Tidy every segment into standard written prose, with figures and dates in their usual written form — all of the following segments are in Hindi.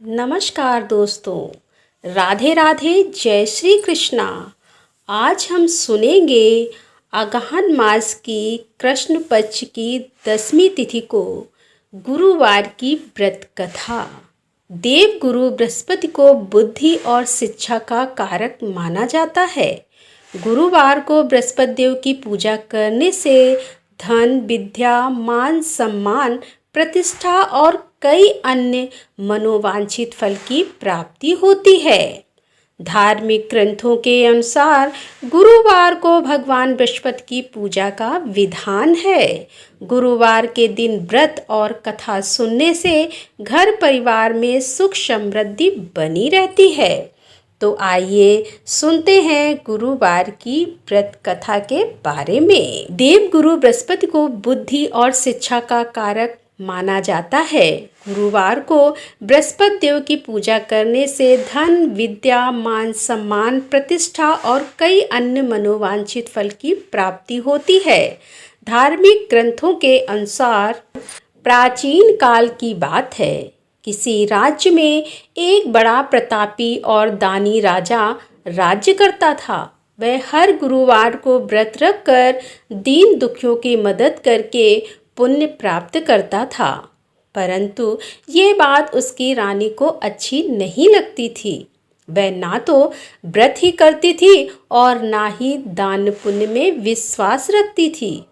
नमस्कार दोस्तों, राधे राधे, जय श्री कृष्णा। आज हम सुनेंगे अगहन मास की कृष्ण पक्ष की 10वीं तिथि को गुरुवार की व्रत कथा। देव गुरु बृहस्पति को बुद्धि और शिक्षा का कारक माना जाता है। गुरुवार को बृहस्पति देव की पूजा करने से धन, विद्या, मान सम्मान, प्रतिष्ठा और कई अन्य मनोवांछित फल की प्राप्ति होती है। धार्मिक ग्रंथों के अनुसार गुरुवार को भगवान बृहस्पति की पूजा का विधान है। गुरुवार के दिन व्रत और कथा सुनने से घर परिवार में सुख समृद्धि बनी रहती है। तो आइए सुनते हैं गुरुवार की व्रत कथा के बारे में। देव गुरु बृहस्पति को बुद्धि और शिक्षा का कारक माना जाता है। गुरुवार को बृहस्पति देव की पूजा करने से धन, विद्या, मान सम्मान, प्रतिष्ठा और कई अन्य मनोवांछित फल की प्राप्ति होती है। धार्मिक ग्रंथों के अनुसार प्राचीन काल की बात है। किसी राज्य में एक बड़ा प्रतापी और दानी राजा राज्य करता था। वह हर गुरुवार को व्रत रखकर दीन दुखियों की मदद करके पुण्य प्राप्त करता था। परंतु ये बात उसकी रानी को अच्छी नहीं लगती थी। वह ना तो व्रत ही करती थी और ना ही दान पुण्य में विश्वास रखती थी।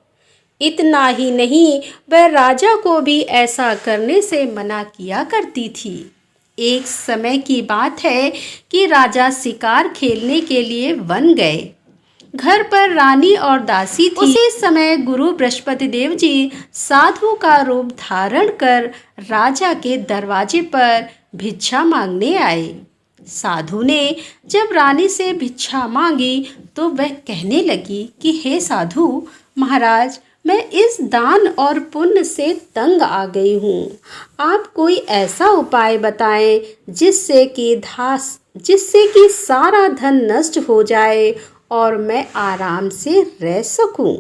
इतना ही नहीं, वह राजा को भी ऐसा करने से मना किया करती थी। एक समय की बात है कि राजा शिकार खेलने के लिए वन गए। घर पर रानी और दासी थी। उसी समय गुरु बृहस्पति देव जी साधु का रूप धारण कर राजा के दरवाजे पर भिक्षा मांगने आए। साधु ने जब रानी से भिक्षा मांगी तो वह कहने लगी कि हे साधु महाराज, मैं इस दान और पुण्य से तंग आ गई हूँ। आप कोई ऐसा उपाय बताएं जिससे कि सारा धन नष्ट हो जाए और मैं आराम से रह सकूं।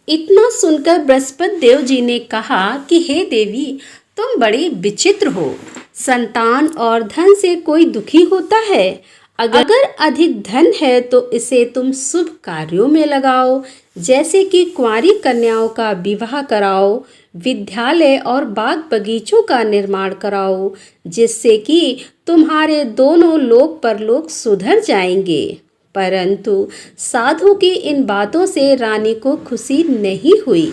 इतना सुनकर बृहस्पति देव जी ने कहा कि हे देवी, तुम बड़ी विचित्र हो। संतान और धन से कोई दुखी होता है। अगर अधिक धन है तो इसे तुम शुभ कार्यों में लगाओ, जैसे कि कुंवारी कन्याओं का विवाह कराओ, विद्यालय और बाग बगीचों का निर्माण कराओ, जिससे कि तुम्हारे दोनों लोक परलोक सुधर जाएंगे। परंतु साधु की इन बातों से रानी को खुशी नहीं हुई।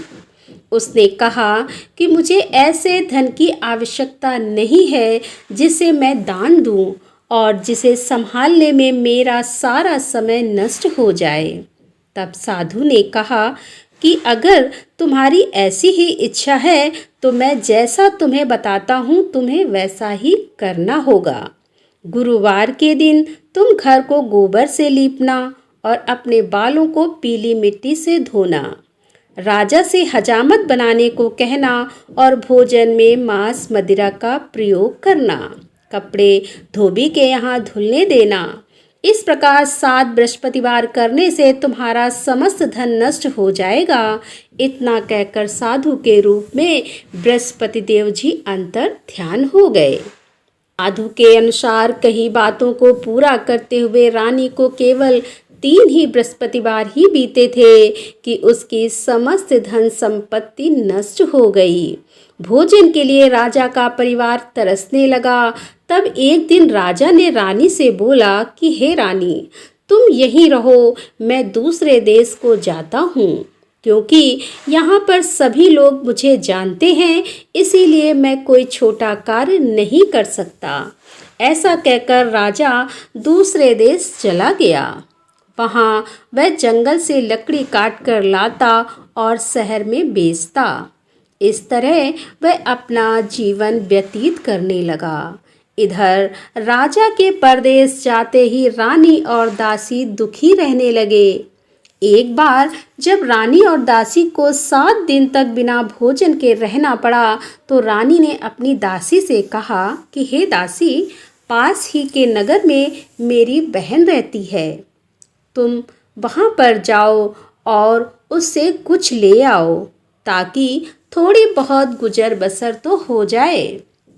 उसने कहा कि मुझे ऐसे धन की आवश्यकता नहीं है जिसे मैं दान दूं और जिसे संभालने में मेरा सारा समय नष्ट हो जाए। तब साधु ने कहा कि अगर तुम्हारी ऐसी ही इच्छा है तो मैं जैसा तुम्हें बताता हूँ तुम्हें वैसा ही करना होगा। गुरुवार के दिन तुम घर को गोबर से लीपना और अपने बालों को पीली मिट्टी से धोना। राजा से हजामत बनाने को कहना और भोजन में मांस मदिरा का प्रयोग करना। कपड़े धोबी के यहाँ धुलने देना। इस प्रकार 7 बृहस्पतिवार करने से तुम्हारा समस्त धन नष्ट हो जाएगा। इतना कहकर साधु के रूप में बृहस्पति देव जी अंतर ध्यान हो गए। साधु के अनुसार कही बातों को पूरा करते हुए रानी को केवल 3 ही बृहस्पतिवार ही बीते थे कि उसकी समस्त धन संपत्ति नष्ट हो गई। भोजन के लिए राजा का परिवार तरसने लगा। तब एक दिन राजा ने रानी से बोला कि हे रानी, तुम यहीं रहो, मैं दूसरे देश को जाता हूँ, क्योंकि यहाँ पर सभी लोग मुझे जानते हैं, इसीलिए मैं कोई छोटा कार्य नहीं कर सकता। ऐसा कहकर राजा दूसरे देश चला गया। वहाँ वह जंगल से लकड़ी काट कर लाता और शहर में बेचता। इस तरह वह अपना जीवन व्यतीत करने लगा। इधर राजा के परदेश जाते ही रानी और दासी दुखी रहने लगे। एक बार जब रानी और दासी को 7 दिन तक बिना भोजन के रहना पड़ा तो रानी ने अपनी दासी से कहा कि हे दासी, पास ही के नगर में मेरी बहन रहती है, तुम वहां पर जाओ और उससे कुछ ले आओ ताकि थोड़ी बहुत गुजर बसर तो हो जाए।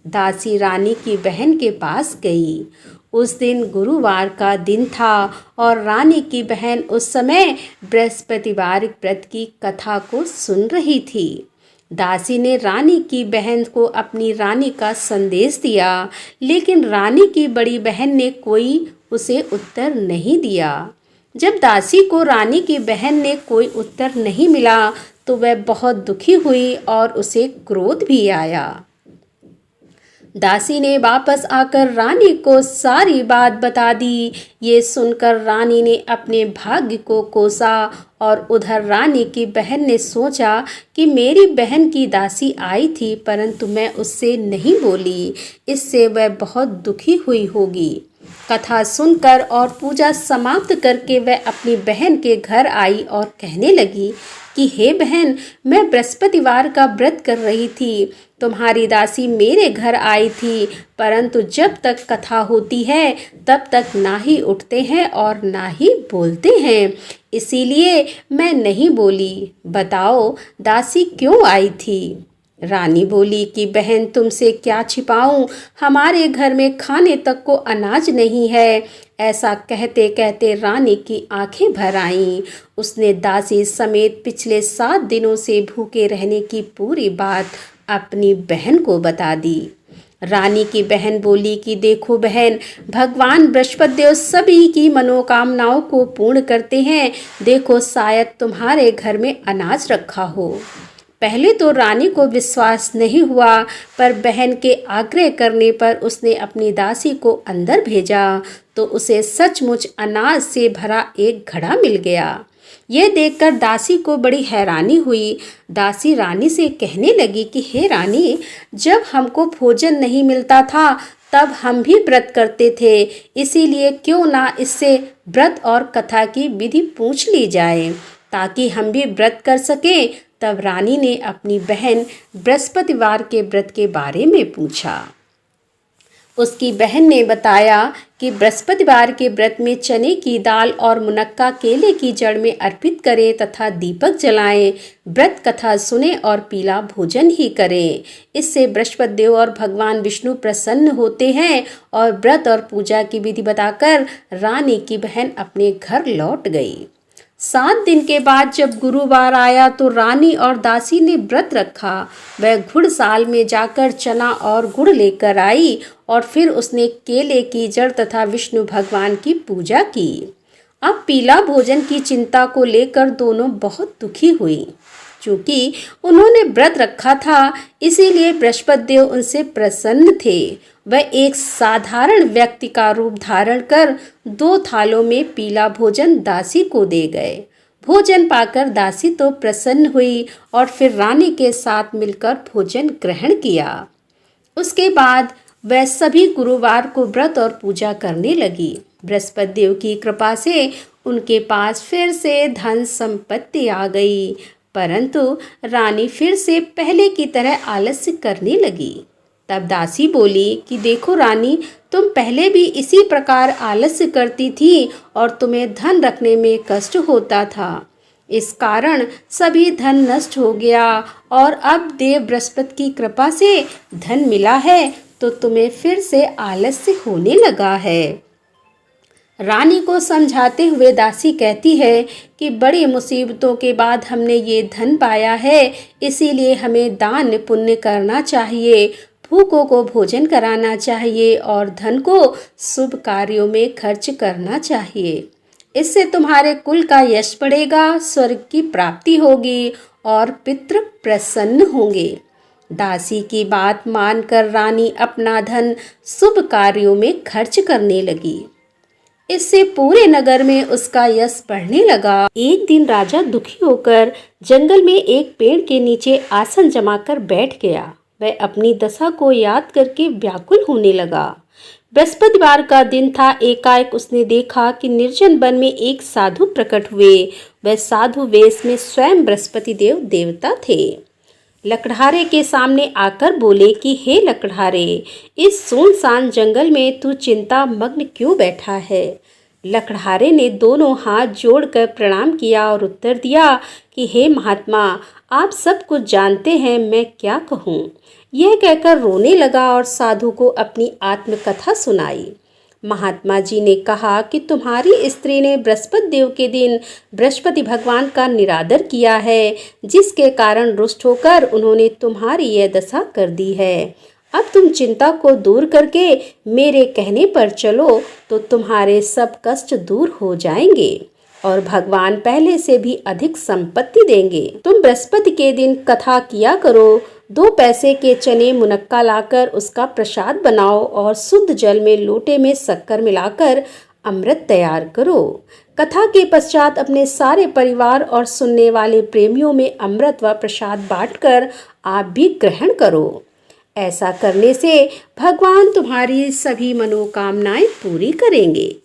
दासी रानी की बहन के पास गई। उस दिन गुरुवार का दिन था और रानी की बहन उस समय बृहस्पतिवार व्रत की कथा को सुन रही थी। दासी ने रानी की बहन को अपनी रानी का संदेश दिया, लेकिन रानी की बड़ी बहन ने कोई उसे उत्तर नहीं दिया। जब दासी को रानी की बहन ने कोई उत्तर नहीं मिला तो वह बहुत दुखी हुई और उसे क्रोध भी आया। दासी ने वापस आकर रानी को सारी बात बता दी। ये सुनकर रानी ने अपने भाग्य को कोसा और उधर रानी की बहन ने सोचा कि मेरी बहन की दासी आई थी परंतु मैं उससे नहीं बोली, इससे वह बहुत दुखी हुई होगी। कथा सुनकर और पूजा समाप्त करके वह अपनी बहन के घर आई और कहने लगी कि हे बहन, मैं बृहस्पतिवार का व्रत कर रही थी। तुम्हारी दासी मेरे घर आई थी परंतु जब तक कथा होती है तब तक ना ही उठते हैं और ना ही बोलते हैं, इसीलिए मैं नहीं बोली। बताओ दासी क्यों आई थी? रानी बोली कि बहन, तुमसे क्या छिपाऊं, हमारे घर में खाने तक को अनाज नहीं है। ऐसा कहते कहते रानी की आंखें भर आईं। उसने दासी समेत पिछले 7 दिनों से भूखे रहने की पूरी बात अपनी बहन को बता दी। रानी की बहन बोली कि देखो बहन, भगवान बृहस्पति देव सभी की मनोकामनाओं को पूर्ण करते हैं। देखो शायद तुम्हारे घर में अनाज रखा हो। पहले तो रानी को विश्वास नहीं हुआ, पर बहन के आग्रह करने पर उसने अपनी दासी को अंदर भेजा तो उसे सचमुच अनाज से भरा एक घड़ा मिल गया। यह देखकर दासी को बड़ी हैरानी हुई। दासी रानी से कहने लगी कि हे रानी, जब हमको भोजन नहीं मिलता था तब हम भी व्रत करते थे, इसीलिए क्यों ना इससे व्रत और कथा की विधि पूछ ली जाए ताकि हम भी व्रत कर सकें। तब रानी ने अपनी बहन बृहस्पतिवार के व्रत के बारे में पूछा। उसकी बहन ने बताया कि बृहस्पतिवार के व्रत में चने की दाल और मुनक्का केले की जड़ में अर्पित करें तथा दीपक जलाएं, व्रत कथा सुने और पीला भोजन ही करें। इससे बृहस्पति देव और भगवान विष्णु प्रसन्न होते हैं। और व्रत और पूजा की विधि बताकर रानी की बहन अपने घर लौट गई। 7 दिन के बाद जब गुरुवार आया तो रानी और दासी ने व्रत रखा। वह घुड़साल में जाकर चना और गुड़ लेकर आई और फिर उसने केले की जड़ तथा विष्णु भगवान की पूजा की। अब पीला भोजन की चिंता को लेकर दोनों बहुत दुखी हुई। चूंकि उन्होंने व्रत रखा था इसीलिए बृहस्पति देव उनसे प्रसन्न थे। वह एक साधारण व्यक्ति का रूप धारण कर 2 थालों में पीला भोजन दासी को दे गए। भोजन पाकर दासी तो प्रसन्न हुई और फिर रानी के साथ मिलकर भोजन ग्रहण किया। उसके बाद वह सभी गुरुवार को व्रत और पूजा करने लगी। बृहस्पति देव की कृपा से उनके पास फिर से धन संपत्ति आ गई, परंतु रानी फिर से पहले की तरह आलस्य करने लगी। तब दासी बोली कि देखो रानी, तुम पहले भी इसी प्रकार आलस्य करती थी और तुम्हें धन रखने में कष्ट होता था। इस कारण सभी धन नष्ट हो गया और अब देव बृहस्पति की कृपा से धन मिला है तो तुम्हें फिर से आलस्य होने लगा है। रानी को समझाते हुए दासी कहती है कि बड़ी मुसीबतों के बाद हमने ये धन पाया है, इसीलिए हमें दान पुण्य करना चाहिए, भूखों को भोजन कराना चाहिए और धन को शुभ कार्यों में खर्च करना चाहिए। इससे तुम्हारे कुल का यश बढ़ेगा, स्वर्ग की प्राप्ति होगी और पितृ प्रसन्न होंगे। दासी की बात मानकर रानी अपना धन शुभ कार्यों में खर्च करने लगी। इससे पूरे नगर में उसका यश बढ़ने लगा। एक दिन राजा दुखी होकर जंगल में एक पेड़ के नीचे आसन जमाकर बैठ गया। वह अपनी दशा को याद करके व्याकुल होने लगा। बृहस्पतिवार का दिन था। एकाएक उसने देखा कि निर्जन वन में एक साधु प्रकट हुए। वह साधु वेश में स्वयं बृहस्पति देव देवता थे। लकड़हारे के सामने आकर बोले कि हे लकड़हारे, इस सुनसान जंगल में तू चिंता मग्न क्यों बैठा है? लकड़हारे ने दोनों हाथ जोड़कर प्रणाम किया और उत्तर दिया कि हे महात्मा, आप सब कुछ जानते हैं, मैं क्या कहूँ। यह कहकर रोने लगा और साधु को अपनी आत्मकथा सुनाई। महात्मा जी ने कहा कि तुम्हारी स्त्री ने बृहस्पति देव के दिन बृहस्पति भगवान का निरादर किया है, जिसके कारण रुष्ट होकर उन्होंने तुम्हारी यह दशा कर दी है। अब तुम चिंता को दूर करके मेरे कहने पर चलो तो तुम्हारे सब कष्ट दूर हो जाएंगे और भगवान पहले से भी अधिक संपत्ति देंगे। तुम बृहस्पति के दिन कथा किया करो। 2 पैसे के चने मुनक्का लाकर उसका प्रसाद बनाओ और शुद्ध जल में लोटे में शक्कर मिलाकर अमृत तैयार करो। कथा के पश्चात अपने सारे परिवार और सुनने वाले प्रेमियों में अमृत व प्रसाद बांटकर आप भी ग्रहण करो। ऐसा करने से भगवान तुम्हारी सभी मनोकामनाएं पूरी करेंगे।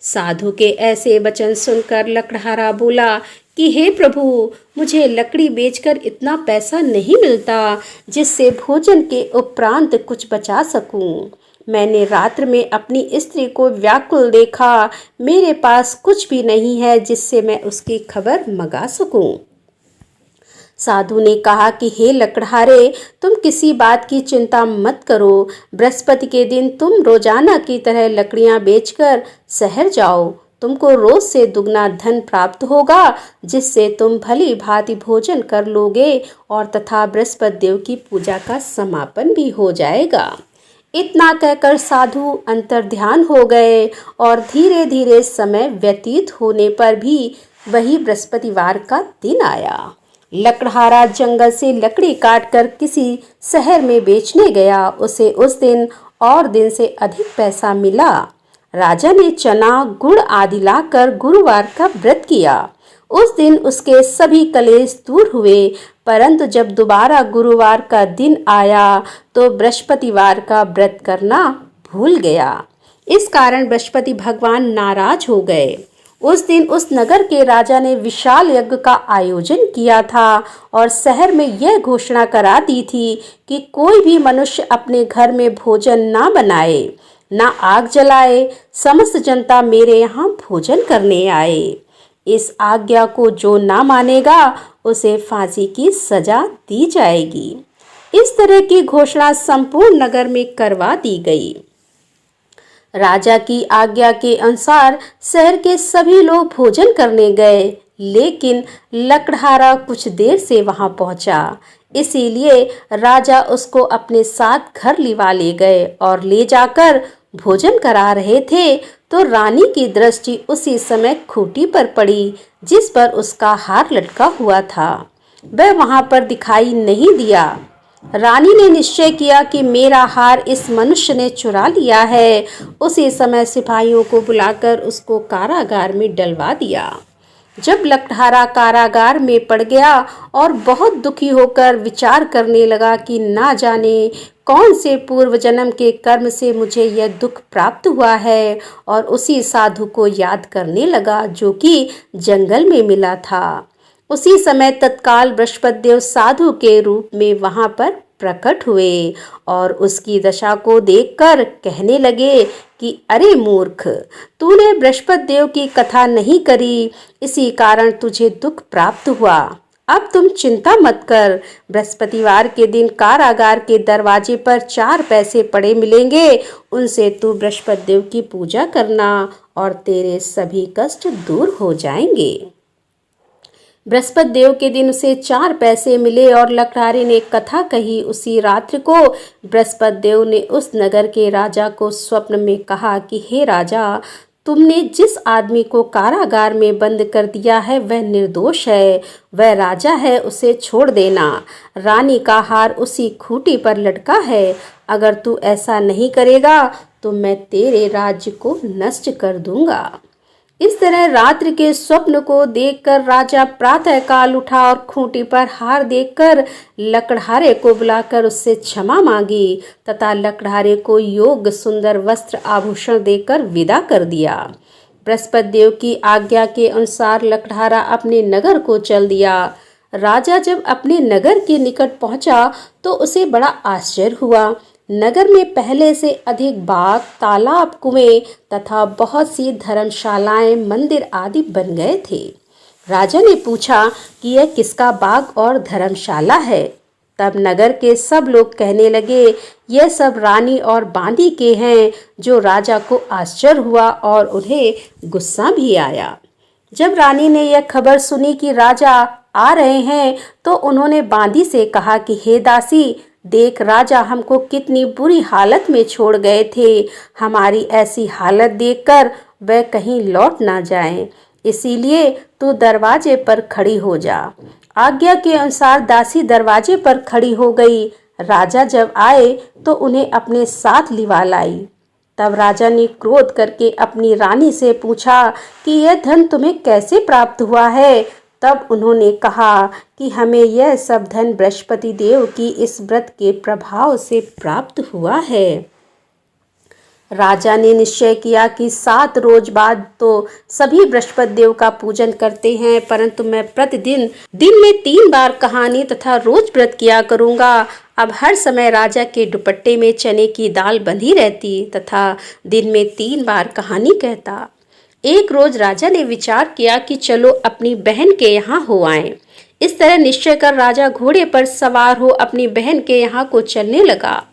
साधु के ऐसे वचन सुनकर लकड़हारा बोला कि हे प्रभु, मुझे लकड़ी बेचकर इतना पैसा नहीं मिलता जिससे भोजन के उपरांत कुछ बचा सकूं। मैंने रात्र में अपनी स्त्री को व्याकुल देखा। मेरे पास कुछ भी नहीं है जिससे मैं उसकी खबर मंगा सकूं। साधु ने कहा कि हे लकड़हारे, तुम किसी बात की चिंता मत करो। बृहस्पति के दिन तुम रोजाना की तरह लकड़ियां बेचकर शहर जाओ। तुमको रोज से दुगना धन प्राप्त होगा, जिससे तुम भली भांति भोजन कर लोगे और तथा बृहस्पति देव की पूजा का समापन भी हो जाएगा। इतना कहकर साधु अंतर्ध्यान हो गए और धीरे धीरे समय व्यतीत होने पर भी वही बृहस्पतिवार का दिन आया। लकड़हारा जंगल से लकड़ी काटकर किसी शहर में बेचने गया। उसे उस दिन और दिन से अधिक पैसा मिला। राजा ने चना, गुड़ आदि लाकर गुरुवार का व्रत किया। उस दिन उसके सभी कलेश दूर हुए, परंतु जब दोबारा गुरुवार का दिन आया तो बृहस्पतिवार का व्रत करना भूल गया। इस कारण बृहस्पति भगवान नाराज हो गए। उस दिन उस नगर के राजा ने विशाल यज्ञ का आयोजन किया था और शहर में यह घोषणा करा दी थी कि कोई भी मनुष्य अपने घर में भोजन ना बनाए, ना आग जलाए। समस्त जनता मेरे यहाँ भोजन करने आए। इस आज्ञा को जो ना मानेगा उसे फांसी की सजा दी जाएगी। इस तरह की घोषणा संपूर्ण नगर में करवा दी गई। राजा की आज्ञा के अनुसार शहर के सभी लोग भोजन करने गए, लेकिन लकड़हारा कुछ देर से वहां पहुंचा। इसीलिए राजा उसको अपने साथ घर लिवा ले गए और ले जाकर भोजन करा रहे थे तो रानी की दृष्टि उसी समय खूंटी पर पड़ी जिस पर उसका हार लटका हुआ था। वह वहां पर दिखाई नहीं दिया। रानी ने निश्चय किया कि मेरा हार इस मनुष्य ने चुरा लिया है। उसी समय सिपाहियों को बुलाकर उसको कारागार में डलवा दिया। जब लकड़हारा कारागार में पड़ गया और बहुत दुखी होकर विचार करने लगा कि ना जाने कौन से पूर्व जन्म के कर्म से मुझे यह दुख प्राप्त हुआ है, और उसी साधु को याद करने लगा जो कि जंगल में मिला था। उसी समय तत्काल बृहस्पति देव साधु के रूप में वहां पर प्रकट हुए और उसकी दशा को देखकर कहने लगे कि अरे मूर्ख, तूने बृहस्पति देव की कथा नहीं करी, इसी कारण तुझे दुख प्राप्त हुआ। अब तुम चिंता मत कर। बृहस्पतिवार के दिन कारागार के दरवाजे पर 4 पैसे पड़े मिलेंगे, उनसे तू बृहस्पति देव की पूजा करना और तेरे सभी कष्ट दूर हो जाएंगे। बृहस्पति देव के दिन उसे 4 पैसे मिले और लकड़हारे ने कथा कही। उसी रात्रि को बृहस्पति देव ने उस नगर के राजा को स्वप्न में कहा कि हे राजा, तुमने जिस आदमी को कारागार में बंद कर दिया है वह निर्दोष है, वह राजा है, उसे छोड़ देना। रानी का हार उसी खूंटी पर लटका है। अगर तू ऐसा नहीं करेगा तो मैं तेरे राज्य को नष्ट कर दूंगा। इस तरह रात्रि के स्वप्न को देखकर राजा प्रातः काल उठा और खूंटी पर हार देखकर लकड़हारे को बुलाकर उससे क्षमा मांगी तथा लकड़हारे को योग्य सुंदर वस्त्र आभूषण देकर विदा कर दिया। बृहस्पति देव की आज्ञा के अनुसार लकड़हारा अपने नगर को चल दिया। राजा जब अपने नगर के निकट पहुंचा तो उसे बड़ा आश्चर्य हुआ। नगर में पहले से अधिक बाग, तालाब, कुएं तथा बहुत सी धर्मशालाएं, मंदिर आदि बन गए थे। राजा ने पूछा कि यह किसका बाग और धर्मशाला है तब नगर के सब लोग कहने लगे, यह सब रानी और बांदी के हैं। जो राजा को आश्चर्य हुआ और उन्हें गुस्सा भी आया। जब रानी ने यह खबर सुनी कि राजा आ रहे हैं, तो उन्होंने बांदी से कहा कि हे दासी, देख राजा हमको कितनी बुरी हालत में छोड़ गए थे। हमारी ऐसी हालत देखकर वह कहीं लौट ना जाएं। इसीलिए तू दरवाजे पर खड़ी हो जा। आज्ञा के अनुसार दासी दरवाजे पर खड़ी हो गई। राजा जब आए तो उन्हें अपने साथ लिवा लाई। तब राजा ने क्रोध करके अपनी रानी से पूछा कि यह धन तुम्हें कैसे प्राप्त हुआ है। तब उन्होंने कहा कि हमें यह सब धन बृहस्पति देव की इस व्रत के प्रभाव से प्राप्त हुआ है। राजा ने निश्चय किया कि 7 रोज बाद तो सभी बृहस्पति देव का पूजन करते हैं, परंतु मैं प्रतिदिन दिन में 3 बार कहानी तथा रोज व्रत किया करूंगा। अब हर समय राजा के दुपट्टे में चने की दाल बंधी रहती तथा दिन में 3 बार कहानी कहता। एक रोज राजा ने विचार किया कि चलो अपनी बहन के यहाँ हो आएं। इस तरह निश्चय कर राजा घोड़े पर सवार हो अपनी बहन के यहाँ को चलने लगा।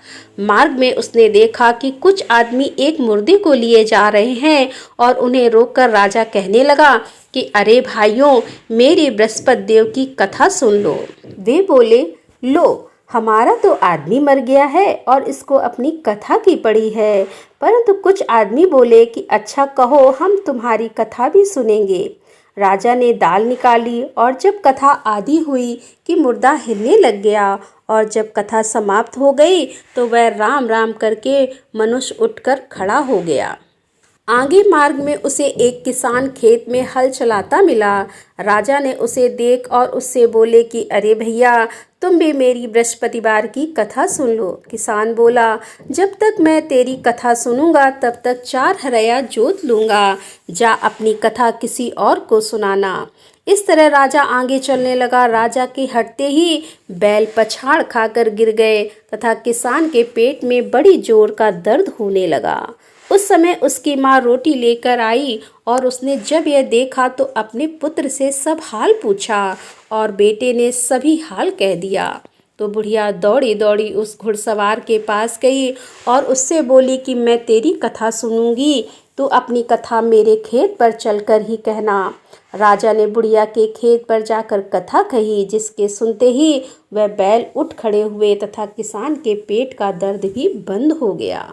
मार्ग में उसने देखा कि कुछ आदमी एक मुर्दे को लिए जा रहे हैं और उन्हें रोककर राजा कहने लगा कि अरे भाइयों, मेरी बृहस्पति देव की कथा सुन लो। वे बोले, लो हमारा तो आदमी मर गया है और इसको अपनी कथा की पड़ी है। परंतु कुछ आदमी बोले कि अच्छा कहो, हम तुम्हारी कथा भी सुनेंगे। राजा ने दाल निकाली और जब कथा आधी हुई कि मुर्दा हिलने लग गया और जब कथा समाप्त हो गई तो वह राम राम करके मनुष्य उठकर खड़ा हो गया। आगे मार्ग में उसे एक किसान खेत में हल चलाता मिला। राजा ने उसे देख और उससे बोले कि अरे भैया, तुम भी मेरी बृहस्पतिवार की कथा सुन लो। किसान बोला, जब तक मैं तेरी कथा सुनूंगा तब तक 4 हरया जोत लूंगा। जा अपनी कथा किसी और को सुनाना। इस तरह राजा आगे चलने लगा। राजा के हटते ही बैल पछाड़ खाकर गिर गए तथा किसान के पेट में बड़ी जोर का दर्द होने लगा। उस समय उसकी माँ रोटी लेकर आई और उसने जब यह देखा तो अपने पुत्र से सब हाल पूछा और बेटे ने सभी हाल कह दिया। तो बुढ़िया दौड़ी दौड़ी उस घुड़सवार के पास गई और उससे बोली कि मैं तेरी कथा सुनूंगी, तू अपनी कथा मेरे खेत पर चलकर ही कहना। राजा ने बुढ़िया के खेत पर जाकर कथा कही, जिसके सुनते ही वह बैल उठ खड़े हुए तथा किसान के पेट का दर्द भी बंद हो गया।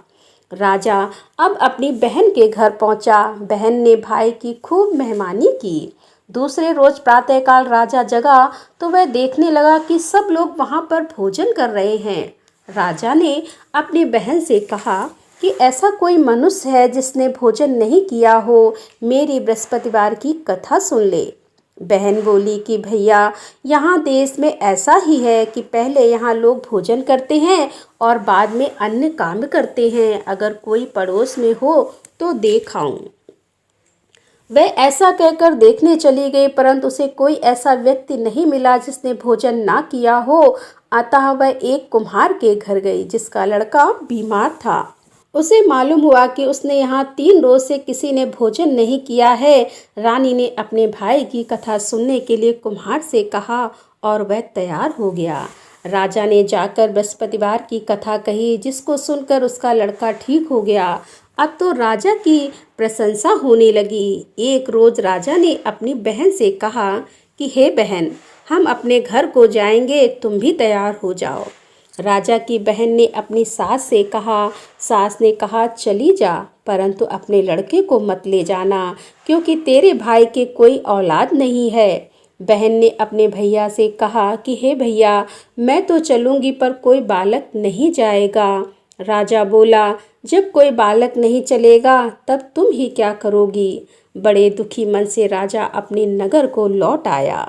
राजा अब अपनी बहन के घर पहुंचा। बहन ने भाई की खूब मेहमानी की। दूसरे रोज प्रातःकाल राजा जगा तो वह देखने लगा कि सब लोग वहां पर भोजन कर रहे हैं। राजा ने अपनी बहन से कहा कि ऐसा कोई मनुष्य है जिसने भोजन नहीं किया हो, मेरी बृहस्पतिवार की कथा सुन ले। बहन बोली कि भैया, यहाँ देश में ऐसा ही है कि पहले यहाँ लोग भोजन करते हैं और बाद में अन्य काम करते हैं। अगर कोई पड़ोस में हो तो देख आऊं। वह ऐसा कहकर देखने चली गई, परंतु उसे कोई ऐसा व्यक्ति नहीं मिला जिसने भोजन ना किया हो। अतः वह एक कुम्हार के घर गई जिसका लड़का बीमार था। उसे मालूम हुआ कि उसने यहाँ 3 रोज से किसी ने भोजन नहीं किया है। रानी ने अपने भाई की कथा सुनने के लिए कुम्हार से कहा और वह तैयार हो गया। राजा ने जाकर बृहस्पतिवार की कथा कही, जिसको सुनकर उसका लड़का ठीक हो गया। अब तो राजा की प्रशंसा होने लगी। एक रोज राजा ने अपनी बहन से कहा कि हे बहन, हम अपने घर को जाएंगे, तुम भी तैयार हो जाओ। राजा की बहन ने अपनी सास से कहा। सास ने कहा, चली जा, परंतु अपने लड़के को मत ले जाना, क्योंकि तेरे भाई के कोई औलाद नहीं है। बहन ने अपने भैया से कहा कि हे भैया, मैं तो चलूंगी पर कोई बालक नहीं जाएगा। राजा बोला, जब कोई बालक नहीं चलेगा तब तुम ही क्या करोगी। बड़े दुखी मन से राजा अपने नगर को लौट आया।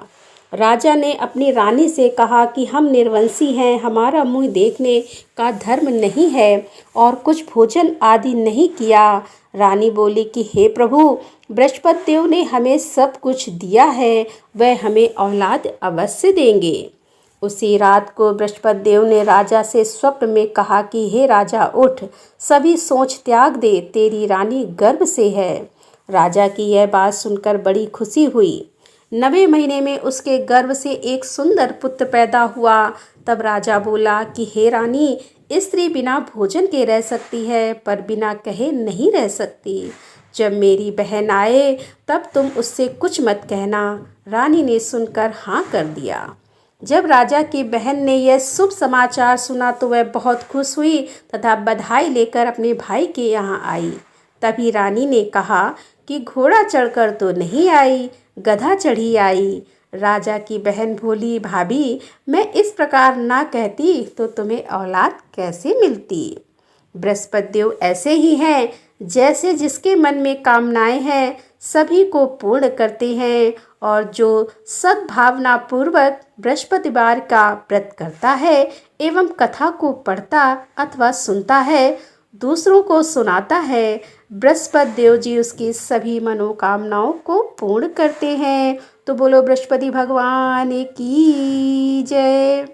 राजा ने अपनी रानी से कहा कि हम निर्वंशी हैं, हमारा मुंह देखने का धर्म नहीं है और कुछ भोजन आदि नहीं किया। रानी बोली कि हे प्रभु, बृहस्पति देव ने हमें सब कुछ दिया है, वह हमें औलाद अवश्य देंगे। उसी रात को बृहस्पति देव ने राजा से स्वप्न में कहा कि हे राजा, उठ, सभी सोच त्याग दे, तेरी रानी गर्भ से है। राजा की यह बात सुनकर बड़ी खुशी हुई। 9वें महीने में उसके गर्भ से एक सुंदर पुत्र पैदा हुआ। तब राजा बोला कि हे रानी, स्त्री बिना भोजन के रह सकती है पर बिना कहे नहीं रह सकती। जब मेरी बहन आए तब तुम उससे कुछ मत कहना। रानी ने सुनकर हाँ कर दिया। जब राजा की बहन ने यह शुभ समाचार सुना तो वह बहुत खुश हुई तथा बधाई लेकर अपने भाई के यहाँ आई। तभी रानी ने कहा कि घोड़ा चढ़कर तो नहीं आई, गधा चढ़ी आई। राजा की बहन बोली, भाभी, मैं इस प्रकार ना कहती तो तुम्हें औलाद कैसे मिलती। बृहस्पति देव ऐसे ही हैं, जैसे जिसके मन में कामनाएं हैं सभी को पूर्ण करते हैं, और जो सद्भावना पूर्वक बृहस्पतिवार का व्रत करता है एवं कथा को पढ़ता अथवा सुनता है, दूसरों को सुनाता है, बृहस्पति देव जी उसकी सभी मनोकामनाओं को पूर्ण करते हैं। तो बोलो बृहस्पति भगवान की जय।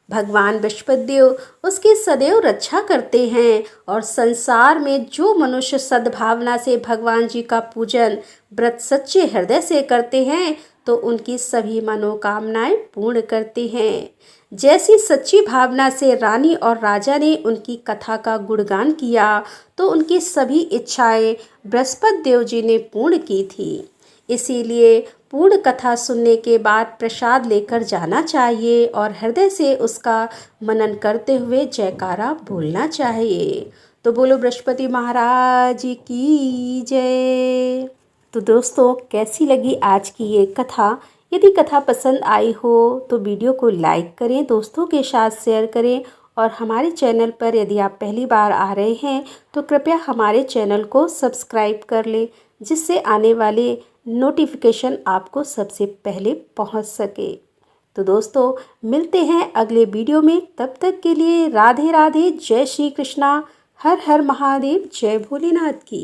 भगवान बृहस्पति देव उसकी सदैव रक्षा करते हैं, और संसार में जो मनुष्य सद्भावना से भगवान जी का पूजन व्रत सच्चे हृदय से करते हैं तो उनकी सभी मनोकामनाएं पूर्ण करते हैं। जैसी सच्ची भावना से रानी और राजा ने उनकी कथा का गुणगान किया तो उनकी सभी इच्छाएं बृहस्पति देव जी ने पूर्ण की थी। इसीलिए पूर्ण कथा सुनने के बाद प्रसाद लेकर जाना चाहिए और हृदय से उसका मनन करते हुए जयकारा बोलना चाहिए। तो बोलो बृहस्पति महाराज की जय। तो दोस्तों, कैसी लगी आज की ये कथा? यदि कथा पसंद आई हो तो वीडियो को लाइक करें, दोस्तों के साथ शेयर करें, और हमारे चैनल पर यदि आप पहली बार आ रहे हैं तो कृपया हमारे चैनल को सब्सक्राइब कर लें, जिससे आने वाले नोटिफिकेशन आपको सबसे पहले पहुंच सके। तो दोस्तों, मिलते हैं अगले वीडियो में। तब तक के लिए राधे राधे, जय श्री कृष्णा, हर हर महादेव, जय भोलेनाथ की।